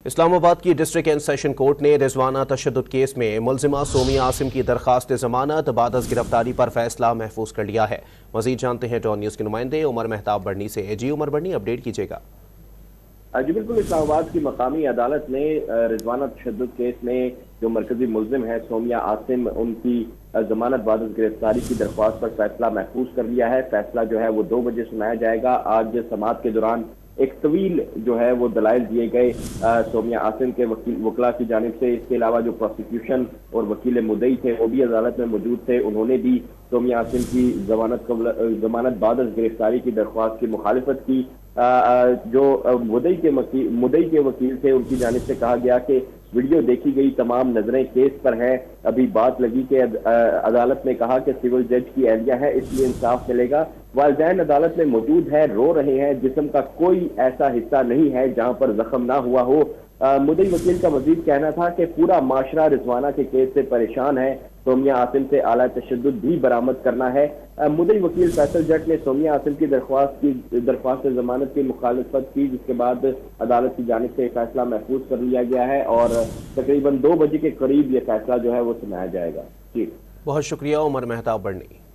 اسلام آباد کی district and session court نے رضوانہ تشدد کیس میں ملزمہ سومیہ عاصم کی درخواست ضمانت بعد از گرفتاری پر فیصلہ محفوظ کر لیا ہے۔ مزید جانتے ہیں ڈان نیوز کے نمائندے عمر مہتاب بڑھنی سے۔ جی عمر بڑھنی، اپڈیٹ کیجیے گا۔ جی بالکل، اسلام آباد کی مقامی عدالت نے رضوانہ تشدد کیس میں جو مرکزی ملزم ہے سومیہ عاصم، ان کی ضمانت بعد از گرفتاری کی درخواست پر فیصلہ محفوظ کر لیا ہے۔ فیصلہ جو ہے وہ 2 بجے سنایا جائے گا۔ آج سماعت کے دوران ایک طویل جو ہے وہ دلائل دیے گئے سومیہ عاصم کے وکلاء کی جانب سے۔ اس کے علاوہ جو پروسیکیوشن اور وکیل مدعی تھے وہ بھی عدالت میں موجود تھے۔ انہوں نے بھی سومیہ عاصم کی ضمانت بعد از گرفتاری کی درخواست کی مخالفت کی۔ جو مدعی کے وکیل تھے ان کی جانب سے کہا گیا کہ ویڈیو دیکھی گئی، تمام نظریں کیس پر ہیں۔ ابھی بات لگی کہ عدالت نے کہا کہ سول جج کی اہلیہ ہے، اس لیے انصاف ملے گا۔ والدین عدالت میں موجود ہے، رو رہے ہیں، جسم کا کوئی ایسا حصہ نہیں ہے جہاں پر زخم نہ ہوا ہو۔ مدعی وکیل کا مزید کہنا تھا کہ پورا معاشرہ رضوانہ کے کیس سے پریشان ہے، سومیہ عاصم سے اعلیٰ تشدد بھی برآمد کرنا ہے۔ مدعی وکیل فیصل جٹ نے سومیہ عاصم کی درخواست ضمانت کی مخالفت کی، جس کے بعد عدالت کی جانب سے فیصلہ محفوظ کر لیا گیا ہے اور تقریباً 2 بجے کے قریب یہ فیصلہ جو ہے وہ سنایا جائے گا۔ بہت شکریہ عمر مہتاب بڑھنی۔